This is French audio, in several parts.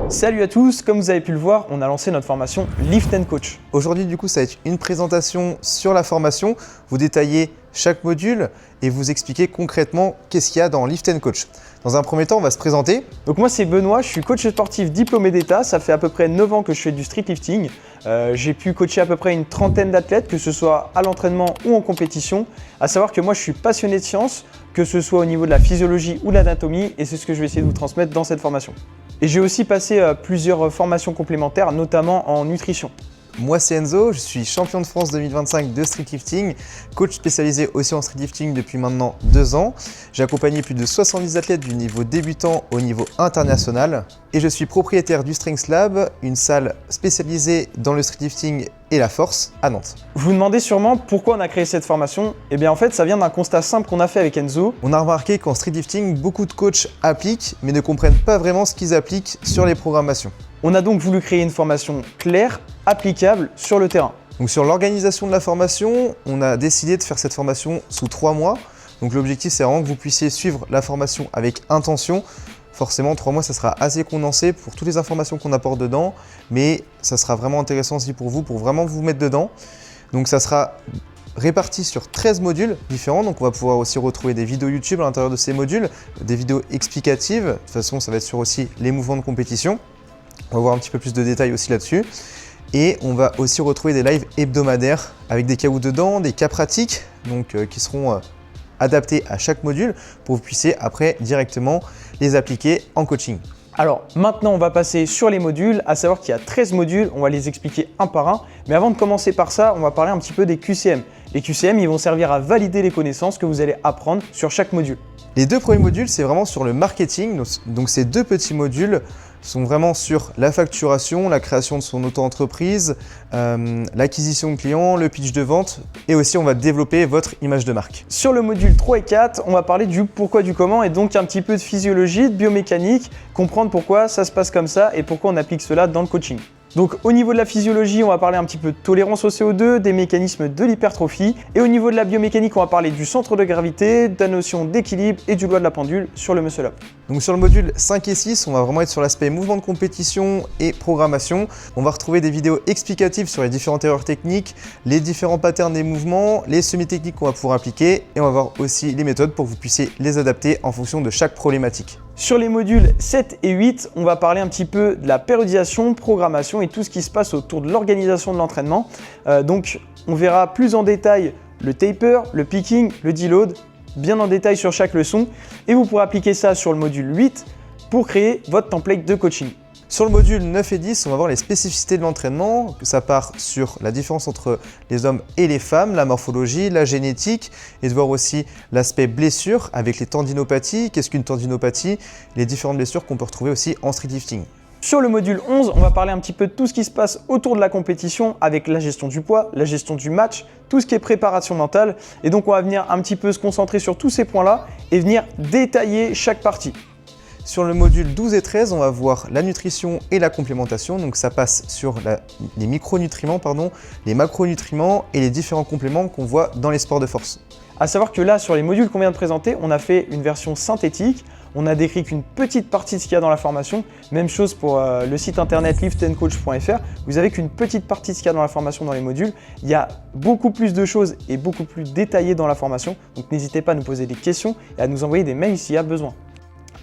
Salut à tous, comme vous avez pu le voir, on a lancé notre formation Lift & Coach. Aujourd'hui, du coup, ça va être une présentation sur la formation. Vous détaillez chaque module et vous expliquez concrètement qu'est-ce qu'il y a dans Lift & Coach. Dans un premier temps, on va se présenter. Donc moi c'est Benoît, je suis coach sportif diplômé d'État. Ça fait à peu près 9 ans que je fais du street lifting. J'ai pu coacher à peu près une trentaine d'athlètes, que ce soit à l'entraînement ou en compétition. À savoir que moi je suis passionné de science, que ce soit au niveau de la physiologie ou de l'anatomie, et c'est ce que je vais essayer de vous transmettre dans cette formation. Et j'ai aussi passé plusieurs formations complémentaires, notamment en nutrition. Moi, c'est Enzo, je suis champion de France 2025 de street lifting, coach spécialisé aussi en street lifting depuis maintenant 2 ans. J'ai accompagné plus de 70 athlètes du niveau débutant au niveau international et je suis propriétaire du Strength Lab, une salle spécialisée dans le street lifting et la force à Nantes. Vous vous demandez sûrement pourquoi on a créé cette formation. Eh bien en fait, ça vient d'un constat simple qu'on a fait avec Enzo. On a remarqué qu'en street lifting, beaucoup de coachs appliquent mais ne comprennent pas vraiment ce qu'ils appliquent sur les programmations. On a donc voulu créer une formation claire, applicable sur le terrain. Donc sur l'organisation de la formation, on a décidé de faire cette formation sous 3 mois. Donc l'objectif, c'est vraiment que vous puissiez suivre la formation avec intention. Forcément, 3 mois, ça sera assez condensé pour toutes les informations qu'on apporte dedans, mais ça sera vraiment intéressant aussi pour vous, pour vraiment vous mettre dedans. Donc ça sera réparti sur 13 modules différents, donc on va pouvoir aussi retrouver des vidéos YouTube à l'intérieur de ces modules, des vidéos explicatives. De toute façon, ça va être sur aussi les mouvements de compétition. On va voir un petit peu plus de détails aussi là-dessus. Et on va aussi retrouver des lives hebdomadaires avec des KO dedans, des cas pratiques donc, qui seront adaptés à chaque module pour que vous puissiez après directement les appliquer en coaching. Alors maintenant on va passer sur les modules, à savoir qu'il y a 13 modules, on va les expliquer un par un. Mais avant de commencer par ça, on va parler un petit peu des QCM. Les QCM, ils vont servir à valider les connaissances que vous allez apprendre sur chaque module. Les 2 premiers modules, c'est vraiment sur le marketing. Donc ces 2 petits modules sont vraiment sur la facturation, la création de son auto-entreprise, l'acquisition de clients, le pitch de vente et aussi on va développer votre image de marque. Sur le module 3 et 4, on va parler du pourquoi, du comment et donc un petit peu de physiologie, de biomécanique, comprendre pourquoi ça se passe comme ça et pourquoi on applique cela dans le coaching. Donc au niveau de la physiologie, on va parler un petit peu de tolérance au CO2, des mécanismes de l'hypertrophie. Et au niveau de la biomécanique, on va parler du centre de gravité, de la notion d'équilibre et du loi de la pendule sur le muscle up. Donc sur le module 5 et 6, on va vraiment être sur l'aspect mouvement de compétition et programmation. On va retrouver des vidéos explicatives sur les différentes erreurs techniques, les différents patterns des mouvements, les semi-techniques qu'on va pouvoir appliquer et on va voir aussi les méthodes pour que vous puissiez les adapter en fonction de chaque problématique. Sur les modules 7 et 8, on va parler un petit peu de la périodisation, programmation et tout ce qui se passe autour de l'organisation de l'entraînement. Donc on verra plus en détail le taper, le picking, le deload, bien en détail sur chaque leçon. Et vous pourrez appliquer ça sur le module 8 pour créer votre template de coaching. Sur le module 9 et 10, on va voir les spécificités de l'entraînement. Ça part sur la différence entre les hommes et les femmes, la morphologie, la génétique et de voir aussi l'aspect blessure avec les tendinopathies. Qu'est-ce qu'une tendinopathie? Les différentes blessures qu'on peut retrouver aussi en street lifting. Sur le module 11, on va parler un petit peu de tout ce qui se passe autour de la compétition avec la gestion du poids, la gestion du match, tout ce qui est préparation mentale. Et donc on va venir un petit peu se concentrer sur tous ces points-là et venir détailler chaque partie. Sur le module 12 et 13, on va voir la nutrition et la complémentation. Donc ça passe sur les micronutriments, les macronutriments et les différents compléments qu'on voit dans les sports de force. À savoir que là, sur les modules qu'on vient de présenter, on a fait une version synthétique. On a décrit qu'une petite partie de ce qu'il y a dans la formation. Même chose pour le site internet liftandcoach.fr. Vous avez qu'une petite partie de ce qu'il y a dans la formation dans les modules. Il y a beaucoup plus de choses et beaucoup plus détaillées dans la formation. Donc n'hésitez pas à nous poser des questions et à nous envoyer des mails s'il y a besoin.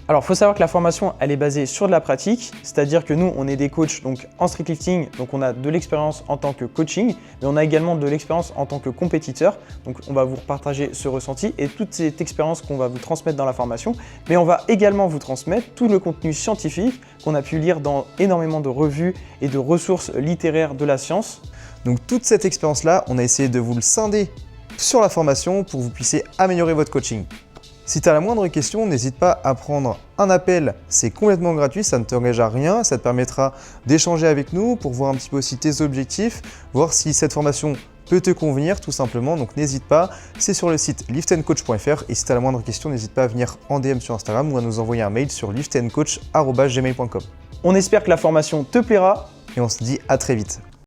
Alors, il faut savoir que la formation, elle est basée sur de la pratique, c'est-à-dire que nous, on est des coachs donc, en street lifting, donc on a de l'expérience en tant que coaching, mais on a également de l'expérience en tant que compétiteur. Donc, on va vous partager ce ressenti et toute cette expérience qu'on va vous transmettre dans la formation, mais on va également vous transmettre tout le contenu scientifique qu'on a pu lire dans énormément de revues et de ressources littéraires de la science. Donc, toute cette expérience-là, on a essayé de vous le scinder sur la formation pour que vous puissiez améliorer votre coaching. Si tu as la moindre question, n'hésite pas à prendre un appel, c'est complètement gratuit, ça ne t'engage à rien, ça te permettra d'échanger avec nous pour voir un petit peu aussi tes objectifs, voir si cette formation peut te convenir tout simplement, donc n'hésite pas, c'est sur le site liftandcoach.fr et si tu as la moindre question, n'hésite pas à venir en DM sur Instagram ou à nous envoyer un mail sur liftandcoach@gmail.com. On espère que la formation te plaira et on se dit à très vite.